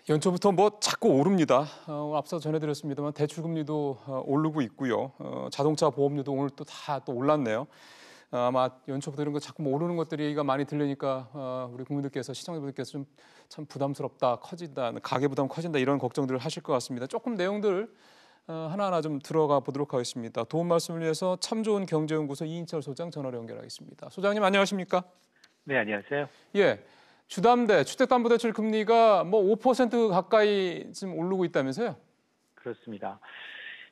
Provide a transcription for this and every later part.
연초부터 뭐 자꾸 오릅니다. 앞서 전해드렸습니다만 대출금리도 오르고 있고요. 자동차 보험료도 오늘 또 다 또 올랐네요. 아마 연초부터 이런 거 자꾸 뭐 오르는 것들이 얘기가 많이 들리니까 우리 국민들께서 시청자분들께서 좀 참 부담스럽다, 커진다, 가계 부담 커진다 이런 걱정들을 하실 것 같습니다. 조금 내용들 하나하나 좀 들어가 보도록 하겠습니다. 도움 말씀을 위해서 참 좋은 경제연구소 이인철 소장 전화로 연결하겠습니다. 소장님 안녕하십니까? 네, 안녕하세요. 예. 주담대, 주택담보대출 금리가 뭐 5% 가까이 지금 오르고 있다면서요? 그렇습니다.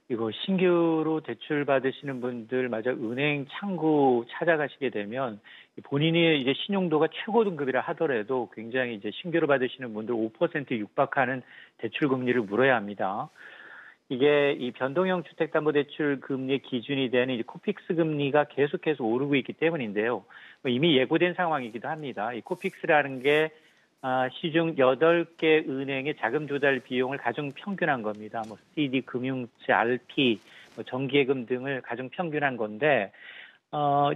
이거 신규로 대출 받으시는 분들마저 은행 창구 찾아가시게 되면 본인이 이제 신용도가 최고 등급이라 하더라도 굉장히 이제 신규로 받으시는 분들 5% 육박하는 대출 금리를 물어야 합니다. 이게 이 변동형 주택담보대출 금리의 기준이 되는 이제 코픽스 금리가 계속해서 오르고 있기 때문인데요. 이미 예고된 상황이기도 합니다. 이 코픽스라는 게 시중 8개 은행의 자금 조달 비용을 가중 평균한 겁니다. 뭐 CD, 금융채, RP, 정기예금 등을 가중 평균한 건데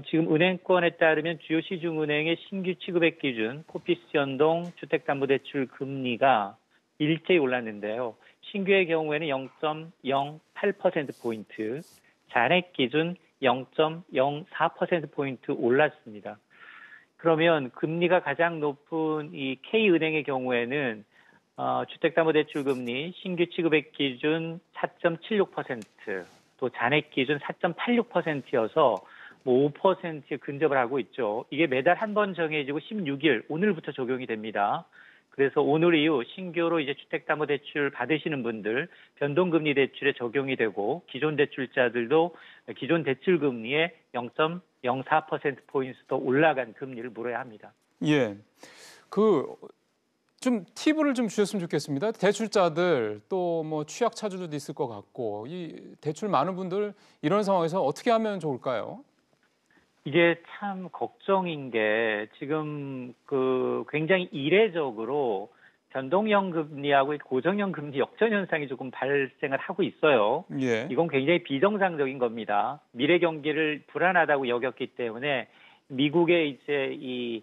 지금 은행권에 따르면 주요 시중은행의 신규 취급액 기준 코픽스 연동 주택담보대출 금리가 일제히 올랐는데요. 신규의 경우에는 0.08%포인트, 잔액 기준 0.04%포인트 올랐습니다. 그러면 금리가 가장 높은 이 K은행의 경우에는 주택담보대출 금리 신규 취급액 기준 4.76%, 또 잔액 기준 4.86%여서 뭐 5%에 근접을 하고 있죠. 이게 매달 한 번 정해지고 16일 오늘부터 적용이 됩니다. 그래서 오늘 이후 신규로 이제 주택담보대출 받으시는 분들 변동금리 대출에 적용이 되고 기존 대출자들도 기존 대출금리에 0.04%포인트 더 올라간 금리를 물어야 합니다. 예. 좀 팁을 좀 주셨으면 좋겠습니다. 대출자들 또 뭐 취약 차주들도 있을 것 같고 이 대출 많은 분들 이런 상황에서 어떻게 하면 좋을까요? 이게 참 걱정인 게 지금 굉장히 이례적으로 변동형 금리하고 고정형 금리 역전 현상이 조금 발생을 하고 있어요. 예. 이건 굉장히 비정상적인 겁니다. 미래 경기를 불안하다고 여겼기 때문에 미국의 이제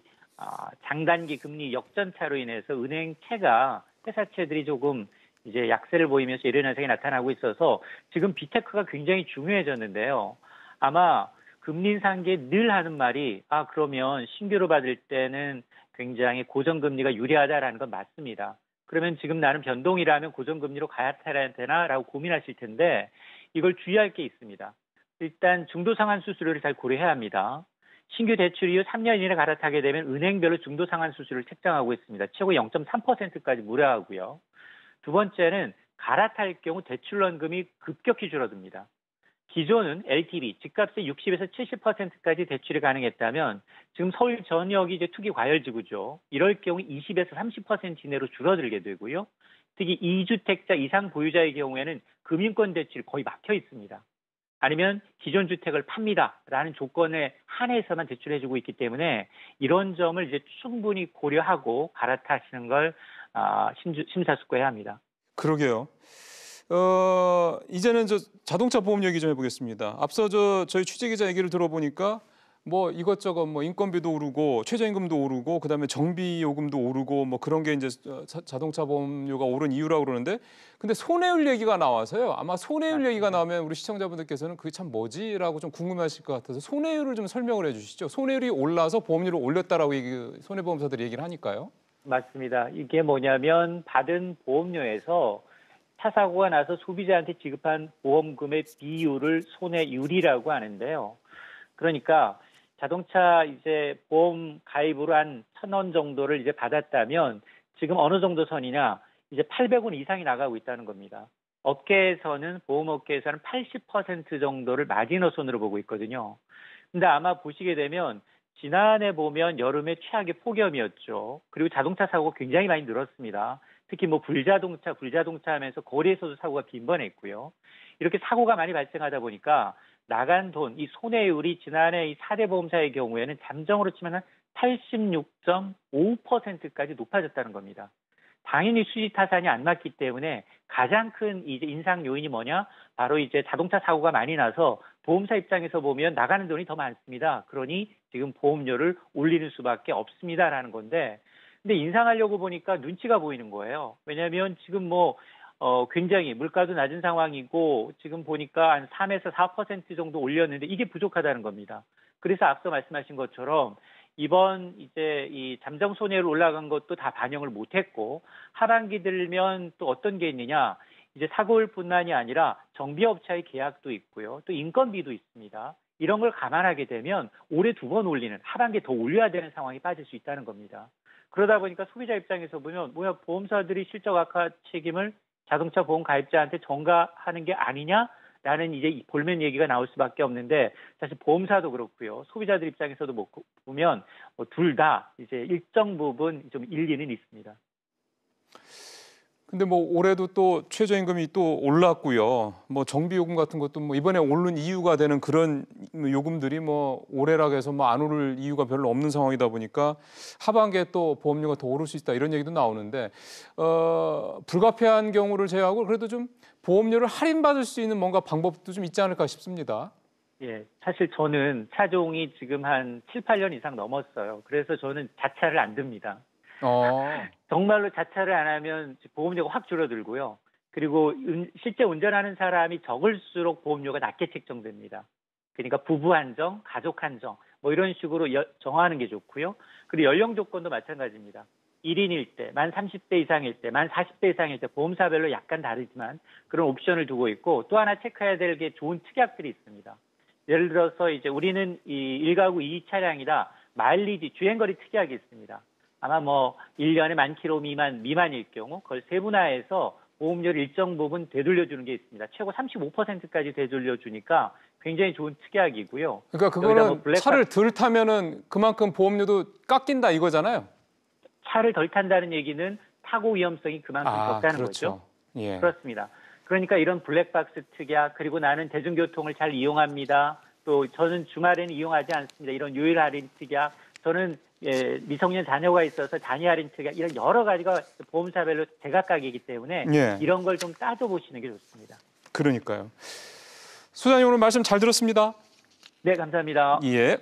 장단기 금리 역전차로 인해서 은행채가 회사채들이 조금 이제 약세를 보이면서 이런 현상이 나타나고 있어서 지금 비테크가 굉장히 중요해졌는데요. 아마 금리 인상기에 늘 하는 말이 그러면 신규로 받을 때는 굉장히 고정금리가 유리하다라는 건 맞습니다. 그러면 지금 나는 변동이라면 고정금리로 가야 되나라고 고민하실 텐데 이걸 주의할 게 있습니다. 일단 중도상환 수수료를 잘 고려해야 합니다. 신규 대출 이후 3년 이내 갈아타게 되면 은행별로 중도상환 수수료를 책정하고 있습니다. 최고 0.3%까지 무료하고요. 두 번째는 갈아탈 경우 대출원금이 급격히 줄어듭니다. 기존은 LTV, 집값의 60에서 70%까지 대출이 가능했다면 지금 서울 전역이 이제 투기 과열지구죠. 이럴 경우 20에서 30% 이내로 줄어들게 되고요. 특히 2주택자 이상 보유자의 경우에는 금융권 대출이 거의 막혀 있습니다. 아니면 기존 주택을 팝니다라는 조건에 한해서만 대출해주고 있기 때문에 이런 점을 이제 충분히 고려하고 갈아타시는 걸 심사숙고해야 합니다. 그러게요. 이제는 자동차 보험 얘기 좀 해보겠습니다. 앞서 저희 취재기자 얘기를 들어보니까 뭐 이것저것 뭐 인건비도 오르고 최저임금도 오르고 그다음에 정비 요금도 오르고 뭐 그런 게 이제 자동차 보험료가 오른 이유라고 그러는데 근데 손해율 얘기가 나와서요. 아마 손해율 얘기가 나오면 우리 시청자분들께서는 그게 참 뭐지라고 좀 궁금해하실 것 같아서 손해율을 좀 설명을 해주시죠. 손해율이 올라서 보험료를 올렸다라고 손해보험사들이 얘기를 하니까요. 맞습니다. 이게 뭐냐면 받은 보험료에서 차 사고가 나서 소비자한테 지급한 보험금의 비율을 손해율이라고 하는데요. 그러니까 자동차 이제 보험 가입으로 한 1,000원 정도를 이제 받았다면 지금 어느 정도 선이냐 이제 800원 이상이 나가고 있다는 겁니다. 보험업계에서는 80% 정도를 마지노선으로 보고 있거든요. 근데 아마 보시게 되면 지난해 보면 여름에 최악의 폭염이었죠. 그리고 자동차 사고가 굉장히 많이 늘었습니다. 특히 뭐 불자동차 하면서 거리에서도 사고가 빈번했고요. 이렇게 사고가 많이 발생하다 보니까 나간 돈, 이 손해율이 지난해 이 4대 보험사의 경우에는 잠정으로 치면 한 86.5%까지 높아졌다는 겁니다. 당연히 수지 타산이 안 맞기 때문에 가장 큰 이제 인상 요인이 뭐냐? 바로 이제 자동차 사고가 많이 나서 보험사 입장에서 보면 나가는 돈이 더 많습니다. 그러니 지금 보험료를 올리는 수밖에 없습니다라는 건데 근데 인상하려고 보니까 눈치가 보이는 거예요. 왜냐하면 지금 굉장히 물가도 낮은 상황이고 지금 보니까 한 3에서 4% 정도 올렸는데 이게 부족하다는 겁니다. 그래서 앞서 말씀하신 것처럼 이번 이제 이 잠정 손해로 올라간 것도 다 반영을 못했고 하반기 들면 또 어떤 게 있느냐? 이제 사고일뿐만이 아니라 정비업체의 계약도 있고요. 또 인건비도 있습니다. 이런 걸 감안하게 되면 올해 2번 올리는 하반기에 더 올려야 되는 상황이 빠질 수 있다는 겁니다. 그러다 보니까 소비자 입장에서 보면 보험사들이 실적 악화 책임을 자동차 보험 가입자한테 전가하는 게 아니냐라는 이제 볼멘 얘기가 나올 수밖에 없는데 사실 보험사도 그렇고요. 소비자들 입장에서도 보면 둘 다 이제 일정 부분 좀 일리는 있습니다. 근데 올해도 또 최저임금이 또 올랐고요. 정비 요금 같은 것도 이번에 오른 이유가 되는 그런 요금들이 올해라고 해서 안 오를 이유가 별로 없는 상황이다 보니까 하반기에 또 보험료가 더 오를 수 있다 이런 얘기도 나오는데 불가피한 경우를 제외하고 그래도 좀 보험료를 할인받을 수 있는 뭔가 방법도 좀 있지 않을까 싶습니다. 예, 사실 저는 차종이 지금 한 7, 8년 이상 넘었어요. 그래서 저는 자차를 안 듭니다. 정말로 자차를 안 하면 보험료가 확 줄어들고요. 그리고 실제 운전하는 사람이 적을수록 보험료가 낮게 책정됩니다. 그러니까 부부 한정, 가족 한정 이런 식으로 정하는 게 좋고요. 그리고 연령 조건도 마찬가지입니다. 1인일 때, 만 30대 이상일 때, 만 40대 이상일 때 보험사별로 약간 다르지만 그런 옵션을 두고 있고 또 하나 체크해야 될 게 좋은 특약들이 있습니다. 예를 들어서 이제 우리는 이 1가구 2인 차량이라 마일리지, 주행거리 특약이 있습니다. 아마 1년에 10,000km 미만일 경우 그걸 세분화해서 보험료를 일정 부분 되돌려주는 게 있습니다. 최고 35%까지 되돌려주니까 굉장히 좋은 특약이고요. 그러니까 그거는 차를 덜 타면은 그만큼 보험료도 깎인다 이거잖아요. 차를 덜 탄다는 얘기는 사고 위험성이 그만큼 적다는 그렇죠. 거죠. 예. 그렇습니다. 그러니까 이런 블랙박스 특약 그리고 나는 대중교통을 잘 이용합니다. 또 저는 주말에는 이용하지 않습니다. 이런 요일 할인 특약 저는 미성년 자녀가 있어서 자녀 할인 특약 이런 여러 가지가 보험사별로 제각각이기 때문에 이런 걸 좀 따져보시는 게 좋습니다. 그러니까요. 소장님 오늘 말씀 잘 들었습니다. 네, 감사합니다. 예.